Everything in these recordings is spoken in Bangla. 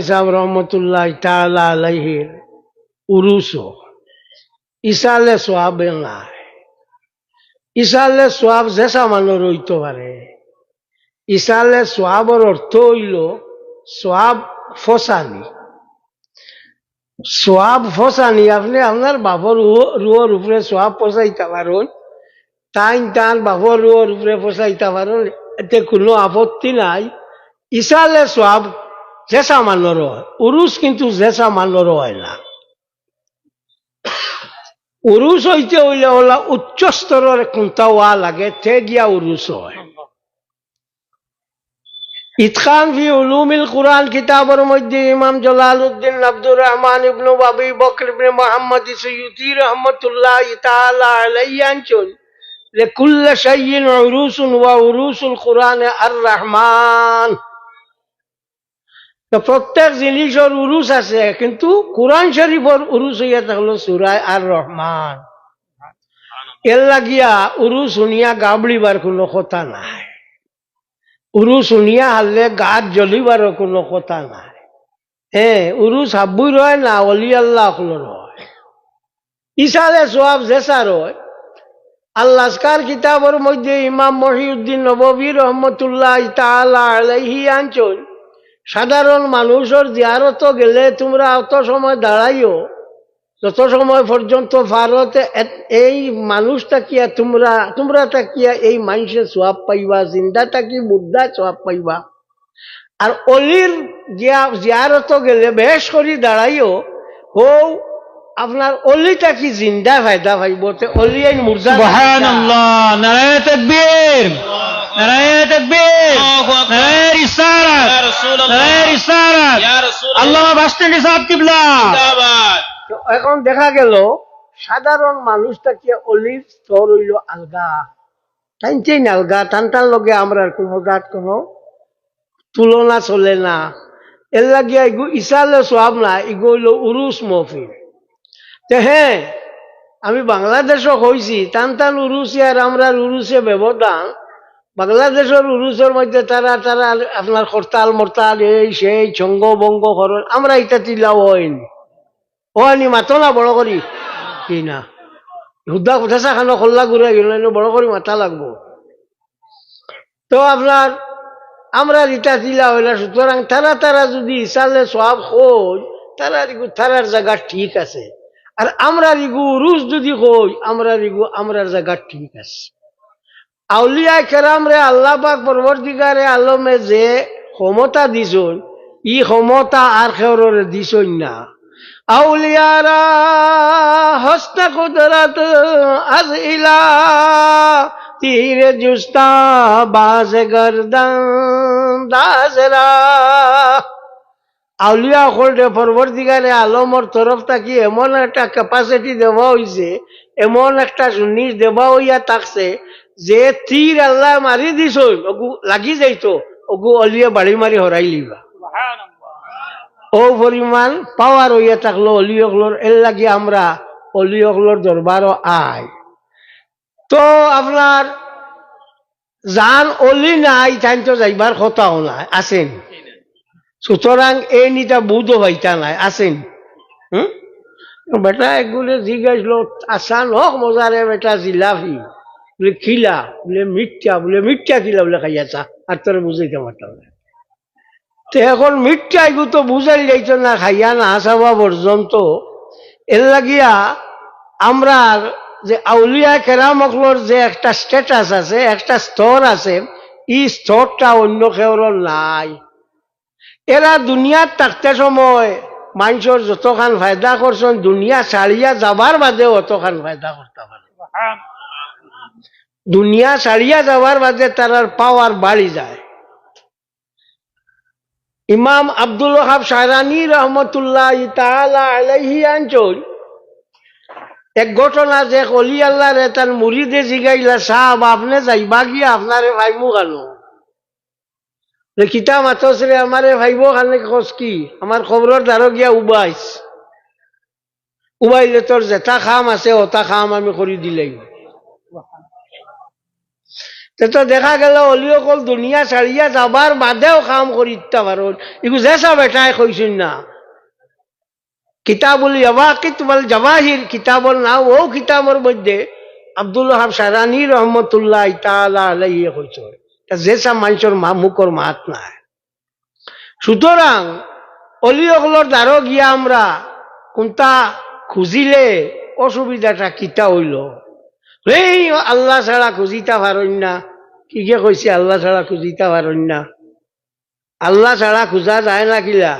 সাহেব রহমতুল্লাহ তাআলা আলাইহির উরুস ইসালে সোয়াব নাই। ইসালে সোয়াব যেসা মানুষ রইতে পারে। ইসালে সোয়াবর অর্থ হইল সোয়াব ফসানি। সোয়াব ফসানি আপনি আপনার বাপর রুয়োর উপরে সোয়াব ফসাইতে পারেন, টান বাপর রুয়োর উপরে ফসাইতে পারেন, এতে কোনো আপত্তি নাই। ইসালে সোয়াব যেসা মানুষ হয়, উরুস কিন্তু যেসা মানুষ হয় না। উরুস হইতে হইলে ওলা উচ্চ স্তরের কোনটা হওয়া লাগে, তে গিয়া উরুস হয়। ইতকান ফি উলুমিল কুরআন কিতাবের মধ্যে ইমাম জালালউদ্দিন আব্দুর রহমান ইবনে আবি বকর ইবনে মুহাম্মদ সুয়ুতি রাহমাতুল্লাহ তাআলা আলাইহি আনছেন লিকুল্লি শাইইন উরুসুন ওয়া উরুসুল কুরআন আর রহমান। তো প্রত্যেক জিনিসের উরুস আছে, কিন্তু কুরআন শরীফের উরুস হইয়া থাকলো সূরা আর রহমান। এর লাগিয়া উরুস শুনিয়া গাবড়িবার কোনো কথা নাই, উরুস শুনিয়া হারলে গাত জ্বলিবার কোনো কথা নাই। হ্যাঁ, উরুস হাব্বুই রয় না, অলি আল্লাহ রয়। ইসালে সোয়াব জেসার হয়। আল্লাহর কিতাবের মধ্যে ইমাম মহিউদ্দিন নববী রহমতুল্লাহ তাআলা আলাইহি আনছেন, সাধারণ মানুষের জিয়ারত গেলে তোমরা অত সময় দাঁড়াইও যত সময় পর্যন্ত ভারতে এই মানুষটা কিয়া তোমরা তাকিয়া এই মানুষের সোয়াব পাইবা, জিন্দা থাকি মুর্দা সোয়াব পাইবা। আর অলির জিয়ারত গেলে বেশ করে দাঁড়াইও হো আপনার অলিটা কি জিন্দা ফায়দা পাইব, অলি আইন মুর্দা। সুবহানাল্লাহ, নারায়ে তাকবীর, নারায়ে তাকবীর, নারায়ে রিসালাত, নারায়ে রিসালাত, আল্লামা বাসতে নিসাব কিবলা। এখন দেখা গেল সাধারণ মানুষটা কি অলির স্তর হইল আলগা, টানছেই না আলগা, টানটার লগে আমরা কোনো জাত কোনো তুলনা চলে না। এর লাগিয়া ইগু ইসালে সোয়াব না, ইগু হইল উরুস মহফিল। হ্যাঁ, আমি বাংলাদেশও হয়েছি, টান উরুসে আর আমরা উরুসে ব্যবধান। বাংলাদেশের উরুসের মধ্যে তারা আপনার হরতাল মরতাল এই সেই ছঙ্গ বঙ্গ করেন, আমরা এটা তিলাও হয়নি, হয়নি মাতো না বড় করি কি না, হুদা কোথাসা খানো খোল্লা ঘুরে গেল, বড় করি মাথা লাগবো। তো আপনার আমরা রিটা তিলা হইলা, সুতরাং তারা যদি ইসালে সব হই, তারার জায়গা ঠিক আছে। আর আমরা রিগু উরুস যদি হই, আমরার জায়গা ঠিক আছে। আউলিয়া কেরাম রে আল্লাহ পাক পরবর্তীকারে আলমে যে ক্ষমতা দিছন, ই ক্ষমতা আর খেউরে দিছন না। আউলিয়ারা হস্তা কুদরত আজ ইলা তীরে জুস্তা বাজে গর্দান দাজরা। আউলিয়া হলরে পরবর্তীকারে আলমর তরফ থাকি এমন একটা ক্যাপাসিটি দেওয়া হয়েছে, এমন একটা জিনিস দেওয়া হইয়া থাকছে যে তীর আল্লাহ মারি দিছ ওগু লাগি যাইতো, ওগু অলিয়া বাড়ি মারি হরাই লিবা। ও পরিমাণ পাওয়ার হইয়া থাকলো অলিয়কলোর। এর লাগি আমরা অলিয়কলোর দরবারও আয়। তো আপনার জান অলি নাই, তাই তো যাইবার কথাও নাই, আছেন। সুতরাং এই নিটা বুধও হইতা নাই, আছেন। বেটা এগুলো জিজ্ঞাসলো আসান হোক মজারে বেটা জিলাপি বলে খিলা, বলে মিথ্যা খিলা বলে খাইয়াছা, আর তোর বুঝাইতে পারতাম না। তো এখন মিথ্যা এগুলো তো বুঝাই যাইত না, খাইয়া না চাওয়া পর্যন্ত। এর লাগিয়া আমরা যে আউলিয়া কেরামকলোর যে একটা স্ট্যাটাস আছে, একটা স্তর আছে, এই স্তরটা অন্য কেউর নাই। এরা দুনিয়ার থাকতে সময় মানুষের যতখান ফায়দা করছেন, দুনিয়া ছাড়িয়া যাবার বাদে অতখান ফায়দা করতে পারে। দুনিয়া ছাড়িয়া যাবার বাদে তার পাওয়ার বাড়ি যায়। ইমাম আব্দুল ওয়াহাব শাহরানী রহমতুল্লাহ তাআলা আলাইহি আনছেন এক ঘটনা, যে অলি আল্লাহর তার মুরিদে জিগাইলা, সাহাব আপনি যাইবা গিয়া আপনারে ভাইমু গানো কিতা মাতসরে আমারে ভাইব খানে খোঁজ কি, আমার খবরের দ্বারা গিয়া উবাইলে তোর যেটা খাম আছে ওটা খাম আমি করি দিলেই। তো দেখা গেল অলি অকল দুনিয়া ছাড়িয়া যাবার বাদেও কাম করিতে পারো এগু যেসা বেটাই কইছেন না কিতাবুল ইয়াওয়াকিত ওয়াল জাওয়াহির কিতাবর নাম ও কিতাবর মধ্যে আব্দুল ওহাব শারানি রহমতুল্লাহ তাআলা আলাইহি কইছে যেসা মানুষের মুখর মাত নাই সুতরাং অলি অকলর দ্বারো গিয়া আমরা কোনটা খুঁজিলে অসুবিধাটা কিতা হইল এই আল্লাহ ছাড়া খুঁজিতা পারেন না কি কে কইছে আল্লাহ ছাড়া খুঁজিতা পারেন না আল্লাহ ছাড়া খুঁজা যায় না কিলা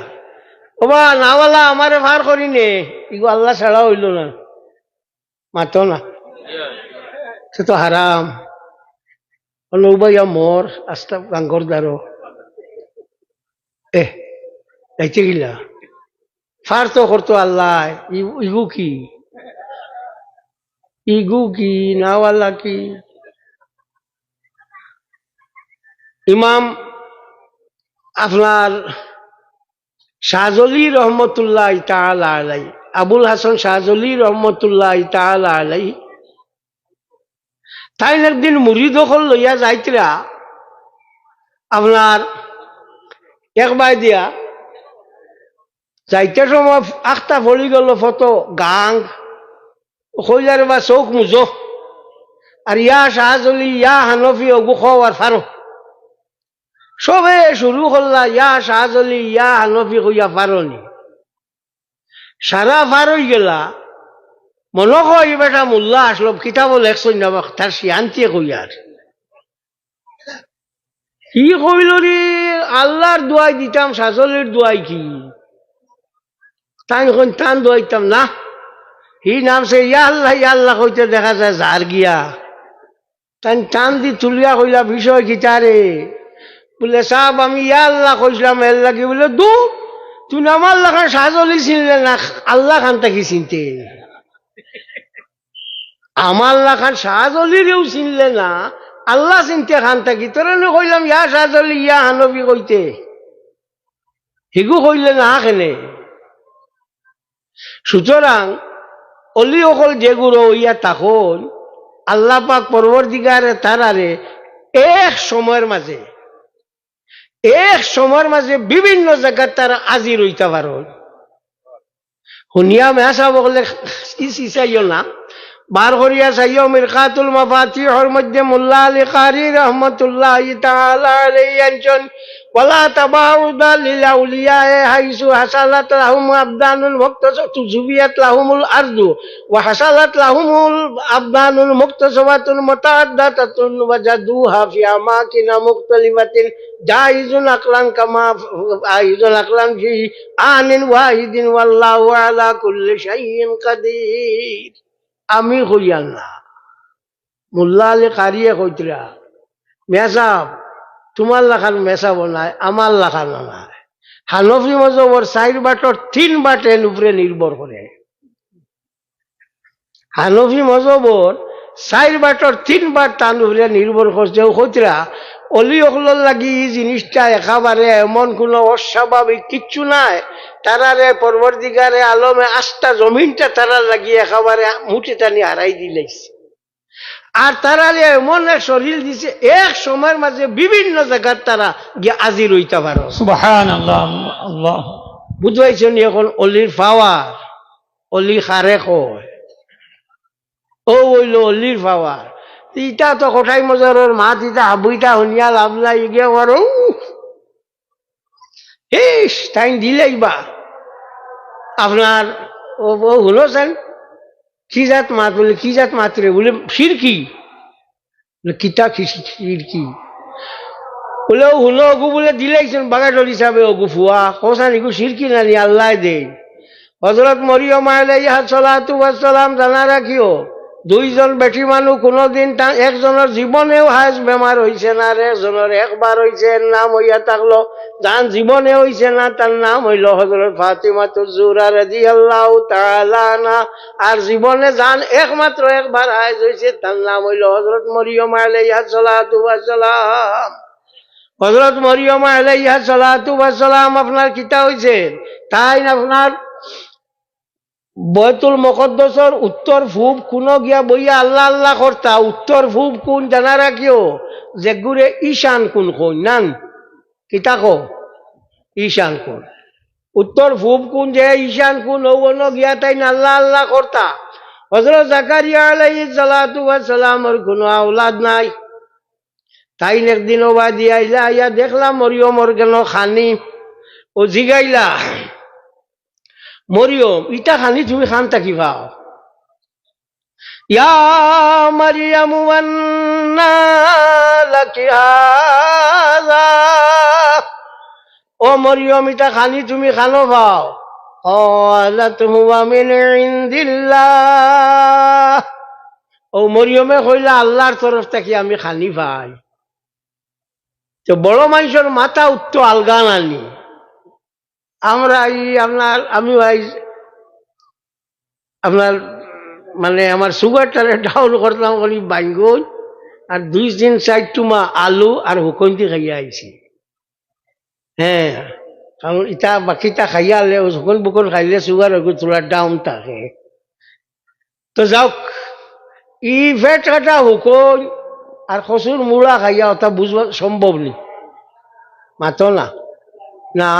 ওবা নাওয়ালা আমারে ভার করি নে ইগো আল্লাহ ছাড়া হইল না মাতো না সে তো হারাম নৌবাইয়া মর আস্তা গাঙ্গর দ্বারো যাইতে গিলা ফার তো করতো আল্লাহ ইগু কি নাওয়ালা কি ইমাম আপনার শাহজলি রহমতুল্লাহ তাআলা আলাই আবুল হাসান শাহজলি রহমতুল্লাহ তাআলা আলাই তাই একদিন মুরিদ হল লইয়া যাইতরা আপনার একবার দিয়া যাইতে সময় আখটা পড়ি গেল ফটো গাং কইলার বা চৌক মুজো আর ইয়া শাহজলি ইয়া হানফি অগু খাওয়ার ফারো সবে শুরু করলা ইয়া শাহজলি ইয়া হানফি কইয়া পারনি সারা পার হয়ে গেলা মনে কই বেটা মোল্লা আসলো কিতাব লেখছই না তার শিয়ান্তিয়ে কইয়ার কি কইল রে আল্লাহর দোয়াই দিতাম শাহজলির দোয়াই কি তাই এখন টান দোয়াইতাম না হি নামছে ইয়া আল্লাহ কইতে দেখা যায় যার গিয়া তাই টান দি তুলিয়া কইলা বিষয় গীতারে বলে সাহেব আমি ইয়া আল্লাহ কইলাম এর লাগি বলে দু তুমি আমার খান শাহজলি চিনলে না আল্লাহ খান তাকে চিনতে আমার খান শাহজলিরেও চিনলে না আল্লাহ চিনতে খান থাকি তোর কইলাম ইয়া শাহজলি ইয়া হানবি কইতে হিগু কইলে না কেনে সুতরাং অলি অকল যেগুলো ইয়া তখন আল্লাহ পাক পরবর্তীকারে তারারে এক সময়ের মাঝে বিভিন্ন জায়গায় তারা আজি রইতে পারো শুনিয়া মেসা বলে চাইও না বার করিয়া চাইও মিরকাতুল মাফাতিহর মধ্যে মোল্লা আলী কারি রহমতুল্লাহ তাআলা আলাইহি আনছেন ওয়ালা তাবাউদা লিল আউলিয়া হাইসু হাসালাত লাহুম আবদানুল মুক্তাসাতু জুবিয়াত লাহুমুল আরদু ওয়া হাসালাত লাহুমুল আবদানুল মুক্তাসাবাতুল মুতাআদ্দাতাতুন ওয়াজাদুহা ফি আমাকিনা মুখতালিফাতিন জাইজুন আকলান কামা আইজুন আকলান ফি আনিন ওয়াহিদিন ওয়াল্লাহু আলা কুল্লি শাইইন কাদির আমি কইয়াল না মোল্লা আলী কারিয়ে কইতরা মেসাব তোমার লাখান মেসাব নাই আমার লাখান নাই হানফি মজবর 4 বাটর 3 বাটের উপরে নির্ভর করে হানফি মজবর 4 বাটর 3 বাট তান উপরে নির্ভর করছে কইতরা অলি অকলর লাগি এই জিনিসটা একেবারে এমন কোনো অস্বাভাবিক কিচ্ছু নাই তারারে পরবর্তীকারে আলমে আস্থা জমিনটা তারা লাগিয়ে একেবারে মুঠে টানি হারাই দিলেছে আর তারারে এমন এক শরীর দিছে এক সময়ের মাঝে বিভিন্ন জায়গার তারা গিয়ে আজি রইতে পারো সুবহানাল্লাহ আল্লাহ বুঝাইছেন এখন অলির পাওয়ার অলি খারে কয় ও হইল অলির পাওয়ার ইটা তো কোঠাই মজারের মাত ইটা হাবুইটা শুনিয়া লাভ নাই গিয়ে আরো টাইম দিলেই বা আপনার ও হলোছেন কি জাত মাত বলে কি জাত মাত্রে বলে সিরকি কিতা সিরকি বলে ও হলো অগু বলে দিলেইছেন বাগাডর হিসাবে অগু ফুয়া কোসান ইগু সিরকি নানি আল্লাহ দে হযরত মরিয়ম আলাইহা সালাতু ওয়াস সালাম জানা রাখিও 2 জন বেটি মানুষ কোনোদিন একজনের জীবনেও হাজ বেমার হয়েছে না আর একজনের একবার হয়েছে নাম হইয়া থাকলো যার জীবনে হয়েছে না তার নাম হইল হযরত ফাতিমাতুজ জোহরা রাদিয়াল্লাহু তাআলা আনহা আর জীবনে যান একমাত্র একবার হাজ হয়েছে তার নাম হইল হযরত মরিয়ম আলাইহা সালাতু ওয়াস সালাম হযরত মরিয়ম আলাইহা সালাতু ওয়াস সালাম আপনার কিতা হয়েছে তাই আপনার বয়তুল মুকদ্দাসের উত্তর পূব কোন গিয়া বইয়া আল্লাহ আল্লাহ করতা উত্তর পূব কোন জানা রাখিও যে গুরে ঈশান কোন কই নান কিতা কো ঈশান কোন উত্তর পূব কোন যে ঈশান কোন ওন গিয়া তাই আল্লাহ আল্লাহ করতা হযরত জাকারিয়া আলাইহিস সালাতু ওয়াস সালামের কোনো আওলাদ নাই তাই একদিন ওবা দিয়া আইলা ইয়া দেখলাম মরিয়মর কেন খানি ও জিগাইলা মরিয়ম ইটা খানি তুমি খান থাকি পাও ইয়া মারিয়ামু আন্না লাকি হাযা ও মরিয়ম ইটা খানি তুমি খানো পাও ক্বালাত হুয়া মিন ইনদিল্লাহ ও মরিয়মে কইলা আল্লাহর তরফ থেকে আমি খানি পাই তো বড় মানুষের মাথা উত্তো আলগা নানি আমরা আমি আপনার মানে আমার সুগারটারে ডাউন করতাম করি বাইঙ্গুন আর 2-3-4 টুমা আলু আর হুকন্তি খাইয়া আইছি হ্যাঁ কারণ ইটা বাকিটা খাইয়া আলে হুকন বুকন খাইলে সুগার তোলা ডাউন থাকে তো যাওক ই ফেট কাটা হুকন আর কচুর মূলা খাইয়া ওটা বুঝবা সম্ভব নি মাতো না না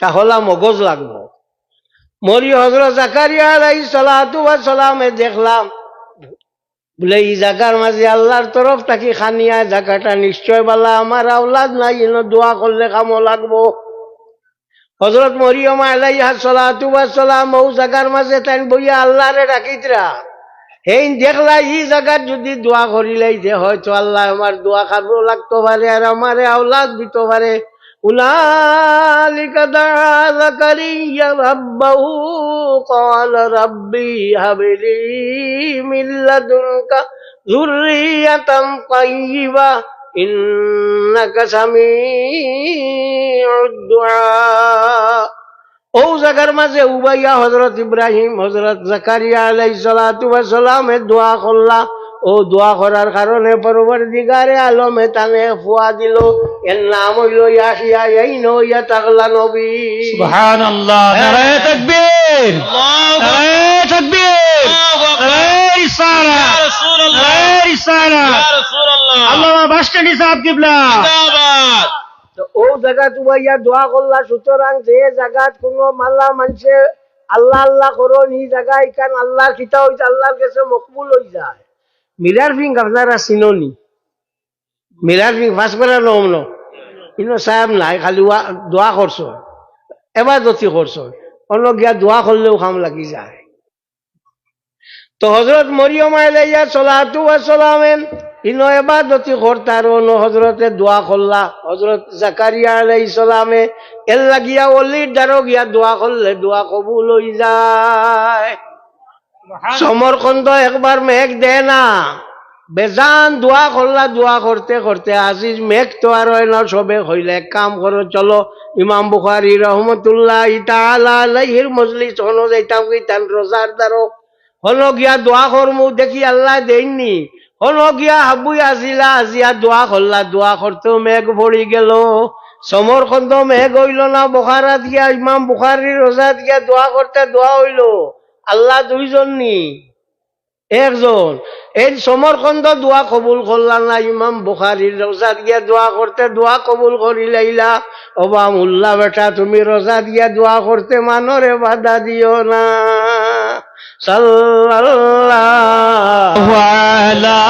তাহলে মগজ লাগবো মরি হযরত জাকারিয়া আলাইহিস সালাতু ওয়াস সালামে দেখলাম বলে এই জায়গার মাঝে আল্লাহর তরফ থেকে খানিয়া জায়গাটা নিশ্চয় বালা আমার আওলাদ নাই এনে দোয়া করলে কামো লাগবো হযরত মরিয়ম আলাইহিস সালাতু ওয়াস সালাম ও জায়গার মাঝে তাই বইয়া আল্লাহরে ডাকিতরা এই দেখলা এই জায়গার যদি দোয়া করিলাই যে হয়তো আল্লাহ আমার দোয়া কাবুল লাগতে পারে আর আমারে আওলাদ দিতে পারে উনালিকা দাআ যাকারিয়া রাব্বাহু ক্বালা রাব্বি হাবলি মিন লাদুনকা যুররিয়াতান তাইয়্যিবা ইন্নাকা সামিউদ দুআ ও জায়গার মাঝে উবাইয়া হযরত ইব্রাহিম হযরত জাকারিয়া আলাইহিস সালাতু ওয়াস সালামে দোয়া করলা ও দোয়া করার কারণে পরবর্তীকারে আলমে তানে ফুয়া দিল এর নাম হইল ইয়াহিয়া এই নইয়া তাগলা নবী সুবহানাল্লাহ নারায়ে তাকবীর নারায়ে তাকবীর নারায়ে রিসালাত ইয়া রাসূলুল্লাহ নারায়ে রিসালাত ইয়া রাসূলুল্লাহ আল্লামা বাশকানি সাহেব কিবলা জিন্দাবাদ তো ও জায়গা তুবাইয়া দোয়া করলা সুতরাং যে জায়গা কোনো মাল্লা মানুষে আল্লাহ আল্লাহ করো নি জায়গা এখান আল্লাহর খিতা হইতে আল্লাহর কাছে মকবুল হয়ে যায় মিরার ফিং আপনারা চিননি মিরার ফিং ফাঁস করা নমন কিন্তু সাহেব নাই খালি দোয়া করছো এবার দতি করছো অন্য গিয়া দোয়া করলেও কাম লাগি যায় তো হযরত মরিয়ম আলাইহিস সালাতু ওয়াস সালাম ইনো ইবাদতি করতার অন্য হযরতে দোয়া করলা হযরত জাকারিয়া আলাইহিস সালামে এর লাগিয়া ওলির দ্বারো গিয়া দোয়া করলে দোয়া কবুল হয়ে যায় সমরকন্দ একবার মেঘ দেয় না বেজান দোয়া করলা দোয়া করতে করতে আজিজ মেঘ তো আর হয় না সবে হইলে এক কাম করো চলো ইমাম বুখারী রহমতুল্লাহি তাআলা আলাইহির মজলিস হনো যাইতাম কি তান রোজার দ্বারো হলো গিয়া দোয়া করমু দেখি আল্লাহ দেননি হলো গিয়া হাবুই আজিলা আজিয়া দোয়া করলা দোয়া করতেও মেঘ পড়ি গেল সমরকন্দ মেঘ হইল না বুখারাত গিয়া ইমাম বুখারীর রোজাত গিয়া দোয়া করতে দোয়া হইল আল্লাহ দুইজন নি একজন এই সমরকন্দ দোয়া কবুল করলা না ইমাম বুখারীর রোজাত গিয়া দোয়া করতে দোয়া কবুল করি লাইলা ওবা মুল্লা বেটা তুমি রোজাত গিয়া দোয়া করতে মানরে বাধা দিও না সাল্লাল্লাহু আলা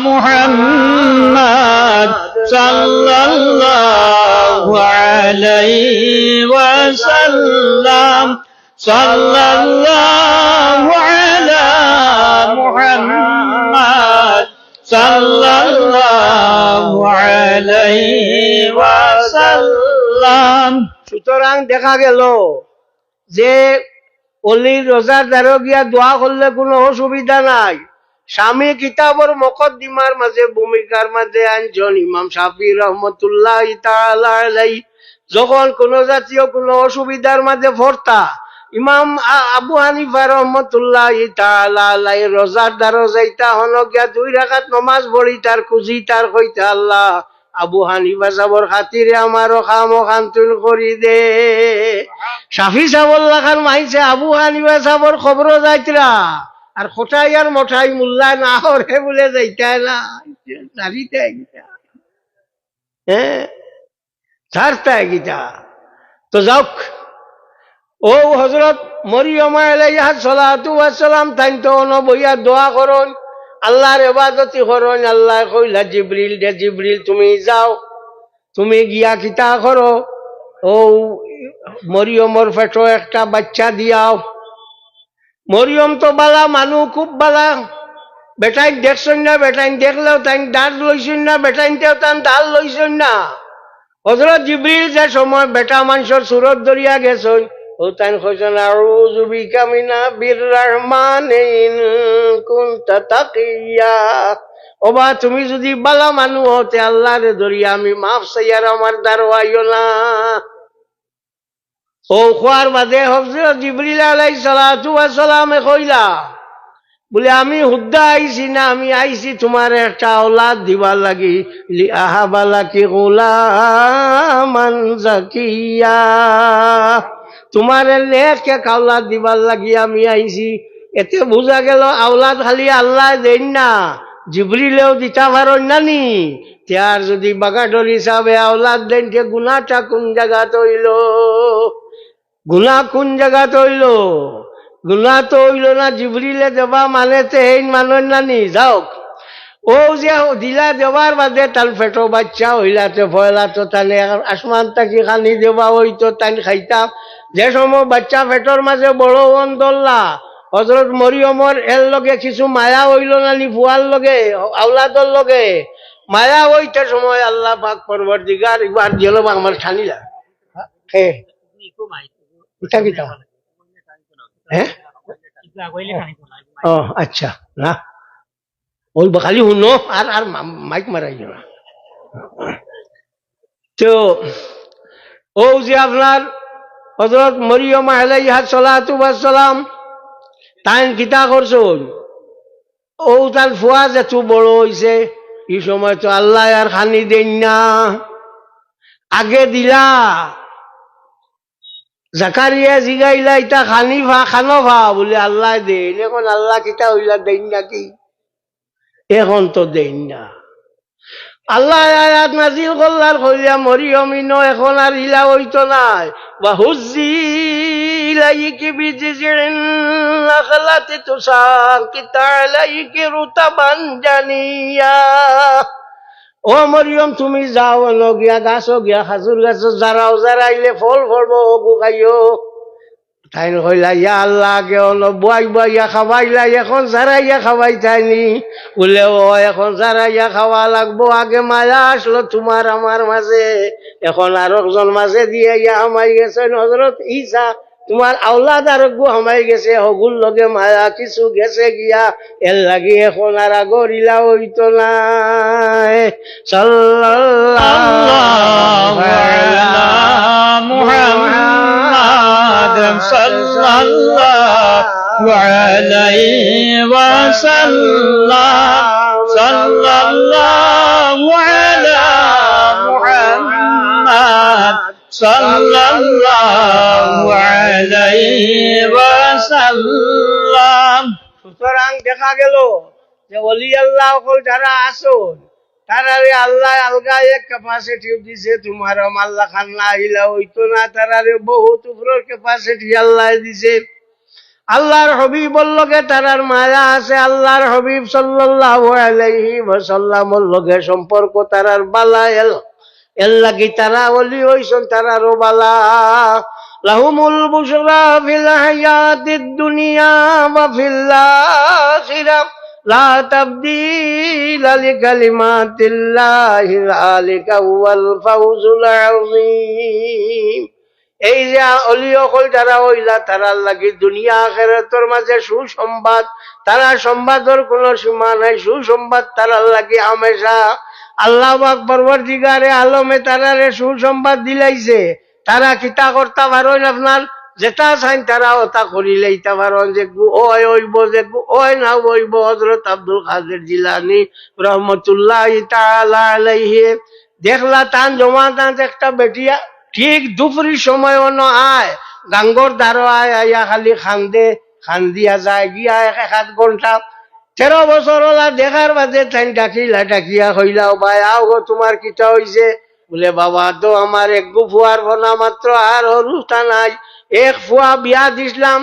মুহাম্মাদ সাল্লাল্লাহু আলাইহি ওয়াসাল্লাম সাল্লাল্লাহু আলা মুহাম্মাদ সাল্লাল্লাহু আলাইহি ওয়াসাল্লাম সুতরাং দেখা গেল যে অলির রোজার দ্বারা গিয়া দোয়া করলে কোনো অসুবিধা নাই স্বামী কিতাবর মুকদ্দিমার মাঝে ভূমিকার মাঝে আনছেন ইমাম শাফি রহমতুল্লাহি তাআলা আলাইহি যখন কোন জাতীয় কোনো অসুবিধার মাঝে পড়তা ইমাম আবু হানিফা রহমতুল্লাহি তাআলা আলাইহি রোজার দ্বারা যাইতা হন গিয়া 2 রাকাত নামাজ পড়ি তার খুঁজি তার কইতা আল্লাহ আবু হানিফা সাবর খাতিরে আমারও খাম খান্তুল করি দে শাফি সাবর লাখার মাইছে আবু হানিফা সাবর খবর যাইতরা আর খোটাই আর মঠাই মুল্লা না হরে বলে যাইতা না জানিতে হ্যাঁ ছাড়তা গীতা তো যাওক ও হজরত মরিয়ম আলাইহা সালাতু ওয়াস সালাম তাই তো বইয়া দোয়া করুন আল্লাহর ইবাদতি করুন আল্লাহ কইলা জিবরিল দে জিবরিল তুমি যাও তুমি গিয়া কিতা করো ও মরিয়মর পেটো একটা বাচ্চা দিয়াও মরিয়ম তো বালা মানু খুব বালা বেটাইন দেখছেন না বেটাইন দেখলেও তাই দাঁত লইছেন না বেটাইনতেও তান ডাল লইছেন না হযরত জিবরিল যে সময় বেটা মানুষের সুরত দরিয়া গেছেন ও তাই কইছেন আউযু বিকা মিনা বিররহমানিন কুনতা তাকিয়া ওবা তুমি যদি বালা মানু হতে আল্লাহরে দরিয়া আমি মাফ চাইয়ার আমার দারওয়াইও না ও খোয়ার বাদে হযরত জিবরিল আলাইহিস সালাতু ওয়াস সালামে কইলা বলে আমি হুদ্দা আইছি না আমি আইছি তোমার একটা আওলাদ দিবার লাগি লি আহাবালাকি গোলামান জাকিয়া তোমার নেক এক আওলাদ দিবার লাগি আমি আইছি এতে বোঝা গেল আওলাদ খালি আল্লাহ দেন না জিবরিলেও দিতা পারেন নানি তার যদি বাগাডর হিসাবে আওলাদ দেন কে গুনাহটা কোন জায়গাত হইল গুনাহ কোন জায়গাত হইল গুনাহ তো হইল না জিবরিলে দেবা মানেতে এই মানেন নানি যাওক ও যে দিলা দেবার বাদে তার ফেটো বাচ্চা হইলাতে ভয়লা তো তানে আসমান তাকি খানি দেবা হইতো তাই খাইতাম যে সময় বাচ্চা ফেটোর মাঝে বড় অন্দল্লা হযরত মরিয়মর এর লগে কিছু মায়া হইল নানি ফুয়ার লগে আওলাদর লগে মায়া হইতে সময় আল্লাহ পাক পরবর্তীকার একবার দিল আমার খানিলা হে কিতা কিতা হ্যাঁ ও আচ্ছা না ওই খালি শুনো আর আর মাইক মারাই না তো ও যে আপনার হযরত মরিয়ম আলাইহা সালাতু ওয়াস সালাম তাই কিতা করছুন ও তার ফুয়া যেতু বড় হইছে এই সময় তো আল্লাহ আর খানি দেন না আগে দিলা জাকারিয়া জিগাইলা ইটা খানি ভা খানো ভা বলে আল্লাহ দেন এখন আল্লাহ কিতা হইলা দেন নাকি এখন তো দেন না আল্লাহ আয়াত নাজিল করলার কইলা মরিয়মিন এখন আর ইলা হইতো নাই বা হুজি ইলাইকি বিজিজিন নাখলাতি তুসাকিত আলাইকি রুতাবান জানিয়া ও মরিয়ম তুমি যাও লগিয়া গাছ গিয়া খাজুর গাছ যারাও যারাইলে ফল ফলবো গুকাইও তাই কইলা ইয়া আল্লাহ কে বুয়াই বুয়াইয়া খাওয়াইলা এখন যারাইয়া খাওয়াই তাইনি বলে ও এখন যারাইয়া খাওয়া লাগবো আগে মায়া আসলো তোমার আমার মাঝে এখন আর একজন মাঝে দিয়ে ইয়া হামাই গেছেন হযরত ঈসা তোমার আওলাদ আর গু হামাই গেছে হগুল লগে মায়া কিছু গেছে গিয়া এর লাগি এখন আর আগরিলা হইতো নাই সাল্লাল্লাহু আলা মুহাম্মাদ সাল্লাল্লাহু আলাইহি ওয়াসাল্লাম সাল্লাল্লাহু আলা মুহাম্মাদ সাল্লাল্লাহু আলাইহি ওয়াসাল্লাম সুতরাং দেখা গেল যে ওলি আল্লাহ যারা আসুন তারারে আল্লাহ আলগা এক ক্যাপাসিটি দিছে তোমার আল্লাহ খান না আইলা হইতো না তারারে বহুত উপরের ক্যাপাসিটি আল্লাহ দিছে আল্লাহর হবিবর লগে তারার মায়া আছে আল্লাহর হবিব সাল্লাল্লাহু আলাইহি ওয়াসাল্লামর লগে সম্পর্ক তারার বালা এর লাগি তারা ওলি হইছেন তারারও বালা লাহুমুল বুশরা ফিল হায়াতিদ দুনিয়া ওয়া ফিল আখিরাহ লা তাবদীলা লিকালিমাতিল্লাহি যালিকা হুয়াল ফাউজুল আযীম এই যে অলি অকল যারা হইলা তারার লাগি দুনিয়া আখিরাতের মাঝে সুসংবাদ তারা সংবাদের কোনো সীমা নাই সুসংবাদ তারার লাগি হামেশা আল্লাহ পাক পরবর্তীকারে আলমে তারারে সুসংবাদ দিলাইছে তারা কিতা করতে পারেন আপনার যেটা চাইন তারা ওটা করিলেইতে পারেন যে ওই হইব যে ওই না হইব হযরত আব্দুল কাদের জিলানী রহমতুল্লাহি তাআলা আলাইহি দেখলা তান জমা তান একটা বেটিয়া ঠিক দুপুরের সময় অন্য আয় গাঙ্গর দ্বারো আয় আইয়া খালি খান্দিয়া যায় গিয়া 1 ঘন্টা 13 বছর ওলা দেখার বাদে তাই ডাকিয়া কইলাও ভাই আও গো তোমার কিটা হইছে বলে বাবা তো আমার এক ফুয়ার ফোনা মাত্র আর অনুষ্ঠান নাই, এক ফুয়া বিয়া দিছিলাম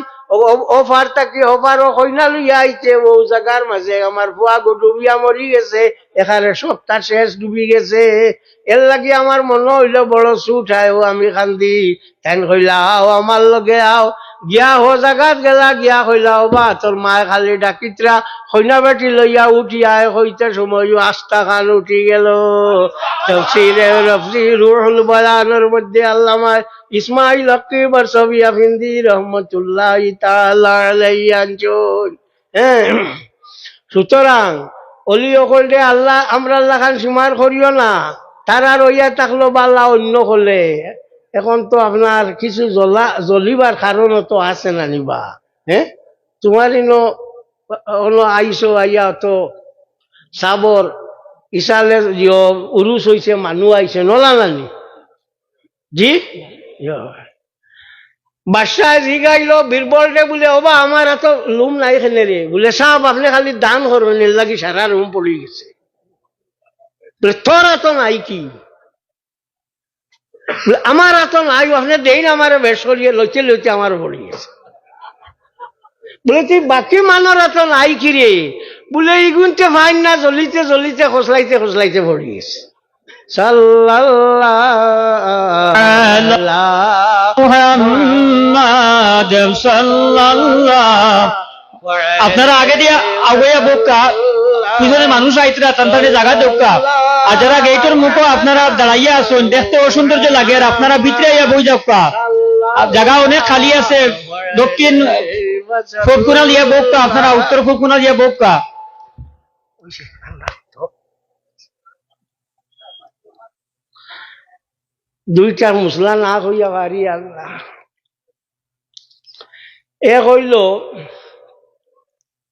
অফার থাকি অফারও কইনা লইয়া আইছে ও জায়গার মাঝে আমার ফুয়া গো ডুবিয়া মরি গেছে, এখানে সপ্তাহ শেষ ডুবি গেছে, এর লাগি আমার মনে হইল বড় সুট আয় ও আমি কান্দি। তেন কইলা আও আমার লগে আও, গিয়া হো জায়গাত গেলা, গিয়া কইলা ও বা তোর মায় খালি ডাকিতরা কইনা বেটি লইয়া উঠি আয়, হইতে সময় আস্তা খান উঠি গেল। তফসিরে রফসি রুহুল বয়ানের মধ্যে আল্লামা ইসমাইল হকি বরসবি আফিন্দি রহমতুল্লাহ তাআলা আলাইহি আনছেন। হ্যাঁ, সুতরাং অলি অকলতে আল্লাহ আমরা আল্লাহ খান সীমার করিও না, তারা রইয়া থাকলো বাল্লা অন্য হলে। এখন তো আপনার কিছু জ্বলিবার কারণও তো আছে না নিবা। হ্যাঁ, তোমার আইসো আইয়া তো সাবর ইসালে উরুস হইছে, মানুষ আইছে নলা নানি জি। বাদশাহ জিগাইল বীরবলকে বলে ওবা আমার এত লুম নাই এখানে রে, বলে সাহেব আপনি খালি দান করবেন, এর লাগি সারা রুম পড়ে গেছে। বলে তোর এত নাই কি? আমার এত নাই, আপনি দেই না আমার বেশ করিয়ে লইতে লইতে আমার পড়ে গেছে। বলে তুই বাকি মানের এত নাই কি রে? বলে ইগুনতে ফাইন না, জ্বলিতে জ্বলিতে খসলাইতে খসলাইতে পড়ে গেছে। আপনারা আগে দিয়ে আগে বোকা পিছনে মানুষ আইতরা তান্তানে জায়গা দোকা, আর যারা গেটের মুখো আপনারা দাঁড়াইয়া আসুন, দেখতে অসৌন্দর্য লাগে, আর আপনারা ভিতরে আইয়া বই যাওকা, জায়গা অনেক খালি আছে। দক্ষিণ ফোরকুনা লিয়া বোকা, আপনারা উত্তর ফোরকুনা লিয়া বোকা। দুইটা মুসলা না হইয়া পারি আল্লাহ। এ হইল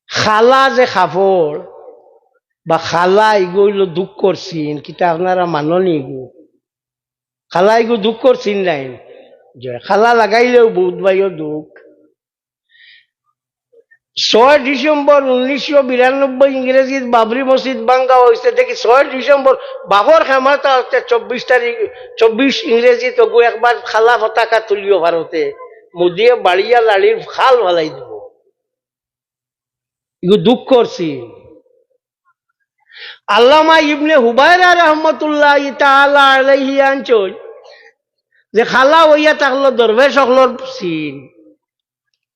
খালা যে খাফর বা খালা ইগো হইল দুঃখ করছিন, কিতা আপনারা মাননি গো? খালা ইগো দুঃখ করছিন নাই, খালা লাগাইলেও বহুত ভাইও দুঃখ। 6 ডিসেম্বর 1992 ইংরেজিত বাবরি মসজিদ ভাঙ্গা হয়েছে দেখি। 6 ডিসেম্বর বাবর ক্ষমতা হচ্ছে 24 তারিখ, 24 ইংরেজি তো একবার খালা পতাকা তুলিও ভারতে, মোদিয়ে বাড়িয়া লাড়ির খাল ভালাই দিব। এগুলো দুঃখ করছি। আল্লামা ইবনে হুবায়রা রহমতুল্লাহ তাআলা আলাইহি আনছেন যে খালা হইয়া থাকলো দরবেশ সকলের সিন,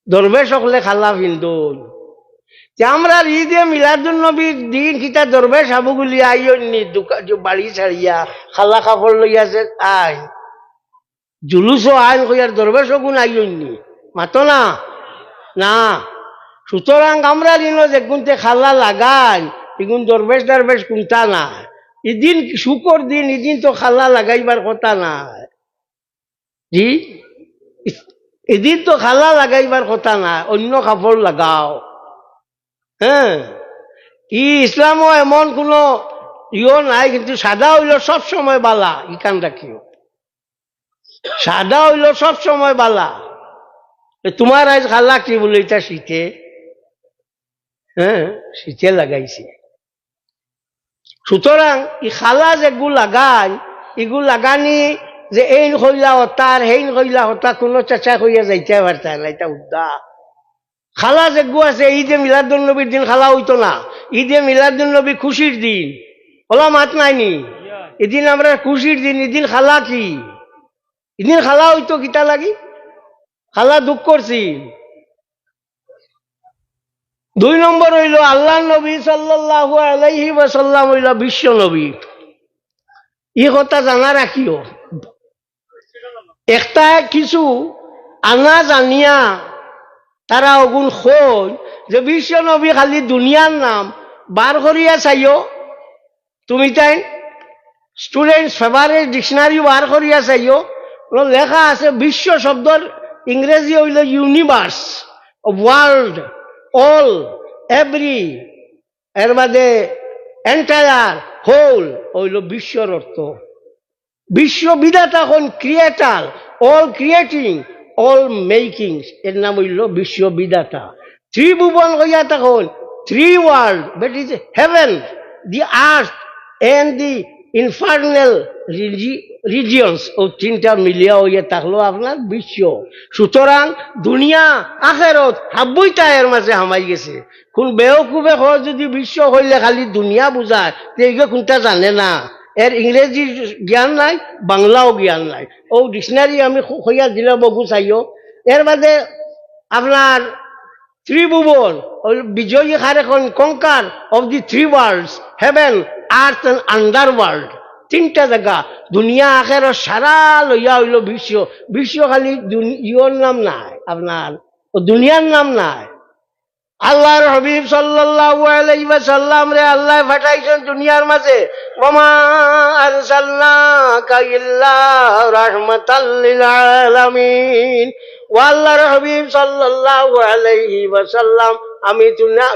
দরবেশ সকলে খালা ভিন্দন। আমরা ঈদে মিলাদুন নবীর দিন কিতা দরবেশ হাবুগুলি আইনি বাড়ি ছাড়িয়া খালা কাপড় লইয়াছে আই জুলুসও আইন কইয়ার দরবেশ গুণ আইনি মাতো না না। সুতরাং আমরা দিন যে গুনতে খালা লাগাই এগুন দরবেশ দরবেশ কোনটা না। এদিন শুকর দিন, এদিন তো খালা লাগাইবার কথা না জি, এদিন তো খালা লাগাইবার কথা না, অন্য কাপড় লাগাও। হ্যাঁ, ইসলামও এমন কোনো ইও নাই, কিন্তু সাদা হইল সব সময় বালা, ইকান রাখিও সাদা হইল সব সময় বালা। তোমার আজ খালা কি বলে এটা শীতে, হ্যাঁ শীতে লাগাইছে। সুতরাং ই খালা যেগু লাগাই এগু লাগানি যে এই হইলা হতার হেইন হইলা হতা কোনো চেঁচা হইয়া যাইতে পারতা না, এটা উদ্দা। খালা যেগু আছে ঈদে মিলাদুন নবীর দিন খালা হইতো না, ঈদে মিলাদুন নবী খুশির দিন, ওলা মাত নাইনি, এদিন আমরা খুশির দিন, এদিন খালা কি, এদিন খালা হইতো কিতা লাগি, খালা দুঃখ করছি। 2 নম্বর হইল আল্লাহ নবী সাল্লাল্লাহু আলাইহি ওয়াসাল্লাম হইল বিশ্ব নবী, এই কথা জানা রাখিও। একটা কিছু আনা জানিয়া তারা অগুণ কই যে বিশ্ব নবী খালি দুনিয়ার নাম বার করিয়া চাইও, তুমি তাই স্টুডেন্ট ফেভারেট ডিকশনারি বার করিয়া চাইও, লেখা আছে বিশ্ব শব্দর ইংরেজি হইল ইউনিভার্স, ওয়ার্ল্ড, অল, এভরি, এর বাদে এন্টায়ার, হোল হইল বিশ্বর অর্থ। বিশ্ব বিধাতা হন creator, all creating, all making, এর নাম হইল বিশ্ব বিধাতা। ত্রিভুবন হইয়া তখন 3 world, that is heaven, the earth and the infernal regions ও তিনটা মিলিয়া হইয়া থাকলো আপনার বিশ্ব। সুতরাং দুনিয়া আখেরত হাব্বইটা এর মাঝে হামাই গেছে। কোন বেওকুবে হয় যদি বিশ্ব হইলে খালি দুনিয়া বুঝায় এইগুলো কোনটা জানে না, এর ইংরেজি জ্ঞান নাই, বাংলাও জ্ঞান নাই। ও ডিকশনারি আমি হইয়া দিলে বগু চাইও। এর বাদে আপনার ত্রিভুবন বিজয়ী খার এখন conqueror of the three worlds, heaven, earth and under world, তিনটা জায়গা দুনিয়া আখের সারা লইয়া হইল বিশ্ব। বিশ্ব খালি ইয়র নাম নাই, আপনার ও দুনিয়ার নাম নাই। আল্লাহর হাবিব সাল্লাল্লাহু আলাইহি ওয়াসাল্লাম রে আল্লাহ পাঠাইছেন দুনিয়ার মাঝে, ওমা আরসালনাকা ইল্লা রাহমাতাল লিল আলামিন। ও আল্লাহর হাবিব সাল্লাল্লাহু আলাইহি ওয়াসাল্লাম, আমি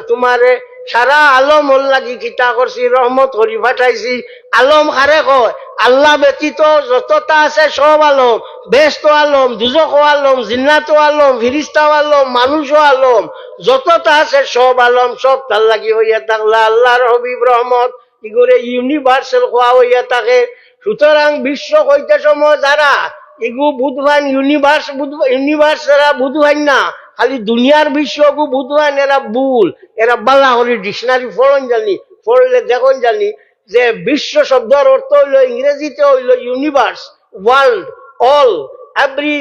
তোমারে সারা আলম লাগি কিতা করছি, রহমত করি পাঠাইছি। আলম কারে কয়? আল্লাহ ব্যতীত যতটা আছে সব আলম, বেস্ত আলম, দুজক আলম, জিন্নাত আলম, ফিরিস্তা আলম, মানুষ আলম, যতটা আছে সব আলম, সব তার লাগি হইয়া থাকলা আল্লাহর হবিব রহমত ইগুরে ইউনিভার্সাল হওয়া হইয়া থাকে। সুতরাং বিশ্ব হইতে সময় যারা এগু বুধবান ইউনিভার্স এরা বুধবান না, খালি দুনিয়ার বিশ্বকু বুধবান, এরা ভুল। এরা বাল্লা হলি ডিকশনারি ফলন জানি, পড়লে দেখুন জানি যে বিশ্ব শব্দের অর্থ হইল ইংরেজিতে হইল universe, world, all, every,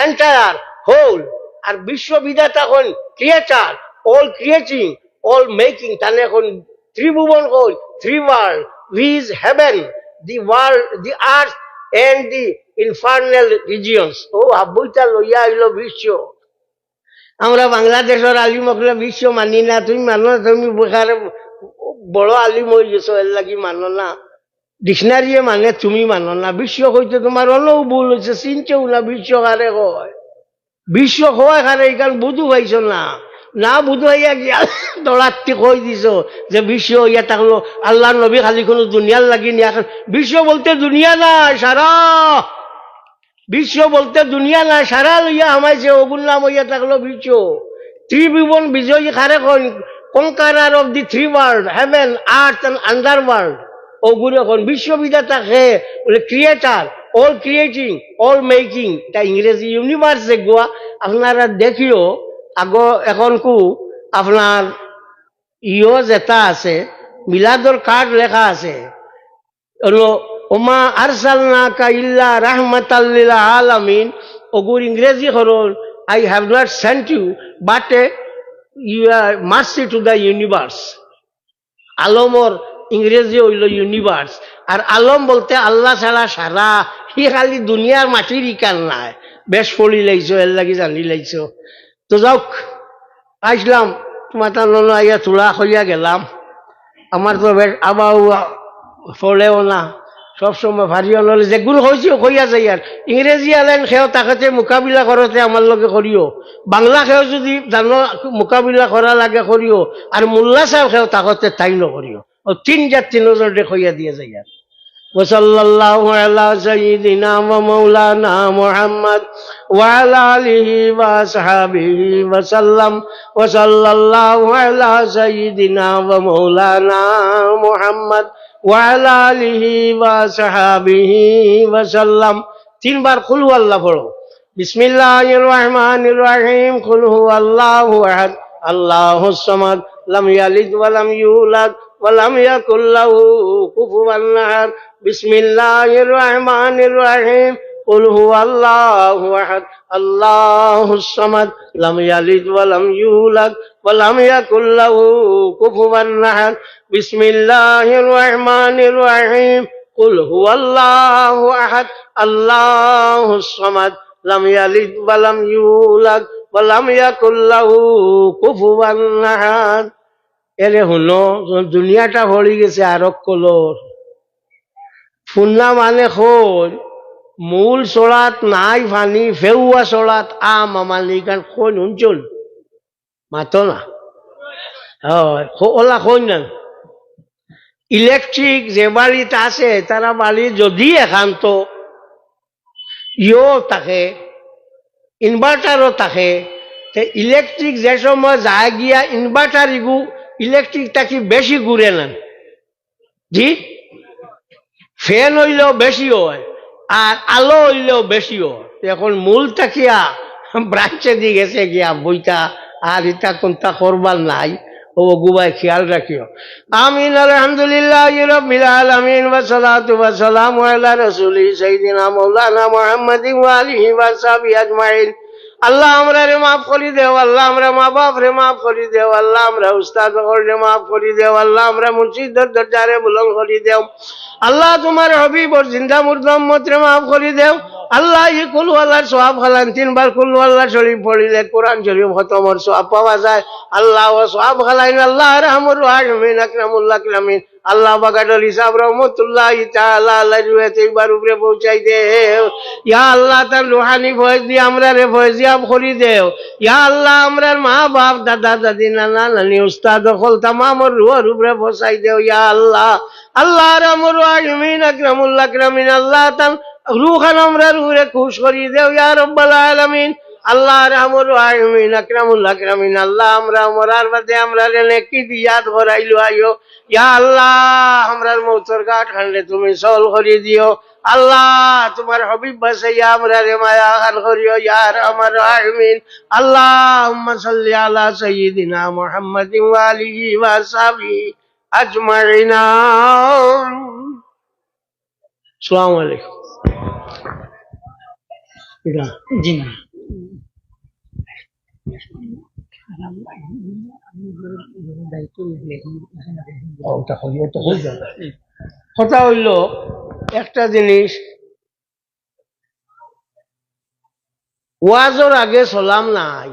entire, whole. আর বিশ্ববিধাতা এখন creator, all creating, all making. তাহলে এখন ত্রিভুবন হল three world, which is heaven, the world, the earth and the infernal regions. ও হাব্বইটা লইয়া হইল বিশ্ব। আমরা বাংলাদেশের আলিম হকলে বিশ্ব মানি না। তুমি মানো, তুমি বেকার বড় আলিম হয়ে গেছো, এর লাগি মানো না। ডিকশনারিয়ে মানে তুমি মানো না। বিশ্ব হইতে তোমার অলও ভুল হয়েছে, চিনছেও না বিশ্ব কারে কয়। বিশ্ব হয় কারে এইখান বুধু পাইছ না, না বুধু হইয়া গিয়া দলাত্তি কই দিছ যে বিশ্ব হইয়া থাকলো। আল্লাহ নবী খালি কোনো দুনিয়ার লাগি নিয়া। বিশ্ব বলতে দুনিয়া নাই, সারা বিশ্ব বলতে দুনিয়া নাই, সারা লইয়া আমাইছে, ওগুর নাম হইয়া থাকলো বিশ্ব। ত্রিভুবন বিজয়ী কারে কন? Conqueror of the three world, heaven, earth and under world. ওগুলো এখন বিশ্ববিধাতা হে বলে creator, all creating, all making. তা ইংরেজি ইউনিভার্স দেখবা আপনারা দেখিও। এখন কু আপনার ইও যেটা আছে মিলাদর কার্ড লেখা আছে হলো ওমা আরসালনাকা ইল্লা রাহমাতাল লিল আলামিন। ওগুর ইংরেজি হলো I have not sent you but you are mercy to the universe. আলমর ইংরেজি হইল ইউনিভার্স। আর আলম বলতে আল্লাহ ছাড়া সারা, হি খালি দুনিয়ার মাটির ইকান নাই। বেশ পড়ি লাইছো, এর লাগি জানি লাইছো। তো যাওক, আসলাম তোমার টানো আইয়া তোলা হইয়া গেলাম। আমার তো বেশ আবার পড়েও না, সবসময় ভারী হলে যেগুলো হয়েছে হইয়া যাই। আর ইংরেজি আলেন সেও তাকে মোকাবিলা করতে আমার লগে করিও, বাংলা সেও যদি জানো মোকাবিলা করা লাগে করিও, আর মোল্লা সাহেব সেও তাকতে তাই নকরিও। ও তিন নজরে হইয়া দিয়ে যাই। আর ওয়াসাল্লাল্লাহু আলা সাইয়্যিদিনা ওয়া মাওলানা মুহাম্মদ ওয়া আলা আলিহি ওয়া আসহাবিহি ওয়া সাল্লাম। ওয়াসাল্লাল্লাহু আলা সাইয়্যিদিনা ওয়া মাওলানা মুহাম্মদ ওয়া আলা আলিহি ওয়া আসহাবিহি ওয়া সাল্লাম। তিনবার কুল হুয়াল্লাহ পড়ো। বিসমিল্লাহির রহমানির রহিম। কুল হুয়াল্লাহু আহাদ আল্লাহুস সামাদ লাম ইয়ালিদ ওয়া লাম ইউলাদ ওয়া লাম ইয়াকুল লাহু কুফুয়ান আহাদ। বিসমিল্লাহির রহমানির রহিম। কুল হুয়াল্লাহু আহাদ আল্লাহুস সামাদ লাম ইয়ালিদ ওয়া লাম ইউলাদ ওয়া লাম ইয়াকুল লাহু কুফুয়ান আহাদ। বিসমিল্লাহির রহমানির রহিম। কুল হুয়াল্লাহু আহাদ আল্লাহুস সামাদ লাম ইয়ালিদ ওয়া লাম ইউলাদ ওয়া লাম ইয়াকুল লাহু কুফুয়ান আহাদ। এরে হলো দুনিয়াটা ভরি গেছে আরক কলর। ফুন্না মানে খোল মূল চড়াত নাই ফানি, ফেউয়া চড়াত আম আমালি কারণ খোন অঞ্চল মাতো না। ওলা খোন না। ইলেকট্রিক যে বাড়িতে আছে তারা বাড়ি যদি একান্ত ইও থাকে, ইনভার্টারও থাকে, ইলেকট্রিক যে সময় যায় গিয়া ইনভার্টার ইগু ইলেকট্রিকটা কি বেশি ঘুরে না। জি ফ্যান হইলেও বেশি হয় আর আলো হইলেও বেশি হয় এখন মূলটা কিয়া ব্রাঞ্চে দিয়ে গেছে গিয়া বইটা আর ইটা কোনটা করবার নাই ও গুবাই খেয়াল রাখিও আমিন আলহামদুলিল্লাহ রাব্বিল আলামিন ওয়া সালাতু ওয়া সালামু আলা রাসূলি সাইয়্যিদিনা মাওলানা মুহাম্মাদিন ওয়া আলিহি ওয়া সাহবিহি আজমাইন আল্লাহ আমরা রে মাফ করে দেও আল্লাহ আমরা মা বাপ রে মাফ করে দেও আল্লাহ আমরা উস্তাদ রে মাফ করে দেও আল্লাহ আমরা মুর্শিদের দরজারে বুলন্দ করে দেও আল্লাহ তোমার হবিবর জিন্দা মুর্দা উম্মত রে মাফ করে দেও আল্লাহ ই কুল ওয়ালার সওয়াব খালান তিনবার কুল ওয়াল্লাহ শরীফ পড়িলে কোরআন শরীফ খতমর সওয়াব পাওয়া যায় আল্লাহ ও সওয়াব খালাইন আল্লাহ রাহমুর রাহিমিন আকরামুল্লাহ কালামিন আল্লাহ বাগাডল হিসাব রহমতুল্লাহি তাআলা আলাইহি এবার উপরে পৌঁছাই দে ইয়া আল্লাহ তার রুহানি ফয়েজ দিয়ে আমরা রে ফয়েজিয়াব করি দেও ইয়া আল্লাহ আমরার মা বাপ দাদা দাদি নানা নানি উস্তাদ হল তামামর রুহের উপরে পৌঁছাই দেও ইয়া আল্লাহ আল্লাহ রাহমুর রাহিমিন আকরামুল্লাহ কালামিন আল্লাহ তার রুহান আমরা রুহে খুশ করি দেও ইয়া রাব্বাল আলামিন আল্লাহ রাহমুর রাহিমিন আকরামুল্লাহ কালামিন আল্লাহ আমরা মরার বাদে আমরা রে নেকি দিয়াত করাইলো আইও ইয়া আল্লাহ আমরার মৌতর ঘাট খান্ডে তুমি সল করি দিও আল্লাহ তোমার হবিব বাসাইয়া আমরা রে মায়া খান করিও ইয়া রাহমান রাহিমিন আল্লাহুম্মা সাল্লি আলা সাইয়্যিদিনা মুহাম্মাদিন ওয়া আলিহি ওয়া সাহবিহি আজমাইন আসসালামু আলাইকুম জি না কথা হইল একটা জিনিস ওয়াজের আগে সালাম নাই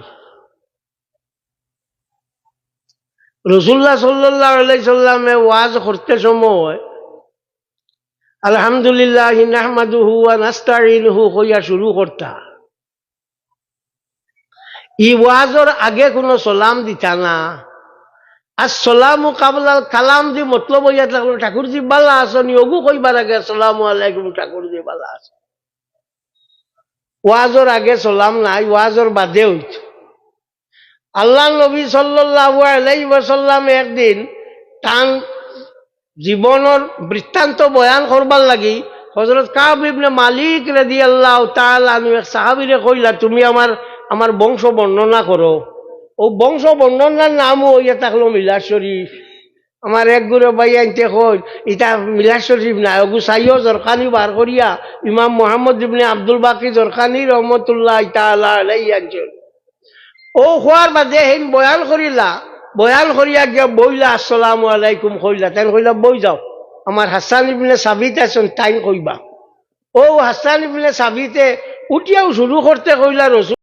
রাসূলুল্লাহ সাল্লাল্লাহু আলাইহি সাল্লামে ওয়াজ করতে সময় আলহামদুলিল্লাহ নাহমাদুহু ওয়া নাস্তাঈনুহু কইয়া শুরু করতা ই ওয়াজের আগে কোনো সালাম দিতা না আসসালামু কাবলাল কালাম দি মতলব হইয়া থাকলো ঠাকুরজি বালা আসনি ওগু কইবার আগে আসসালামু আলাইকুম ঠাকুরজি বালা আস ওয়াজের আগে সালাম নাই ওয়াজের বাদে হইত আল্লাহ নবী সাল্লাল্লাহু আলাইহি ওয়াসাল্লাম একদিন তান জীবনের বৃত্তান্ত বয়ান করবার লাগি হযরত কাব ইবনে মালিক রাদিয়াল্লাহু তাআলা আনহু এক সাহাবীরে কইলা তুমি আমার বংশ বর্ণনা করো ও বংশ বর্ণনার নামও হইয়া থাকলো মিলাদ শরীফ আমার এক গুরু ভাই আনতে কই এটা মিলাদ শরীফ না ওগু সাইয়্য জরখানি বার করিয়া ইমাম মুহাম্মদ ইবনে আব্দুল বাকি জরখানি রহমাতুল্লাহি তাআলা আলাইহি আনছেন ও খোয়ার বাদে হেন বয়ান করিয়া গিয়া বইলা আসসালামু আলাইকুম কইলা তাই কইলা বই যাও আমার হাসান ইবনে সাবিত আছেন তাই কইবা ও হাসান ইবনে সাবিতে উঠিয়াও শুরু করতে কইলা রসুল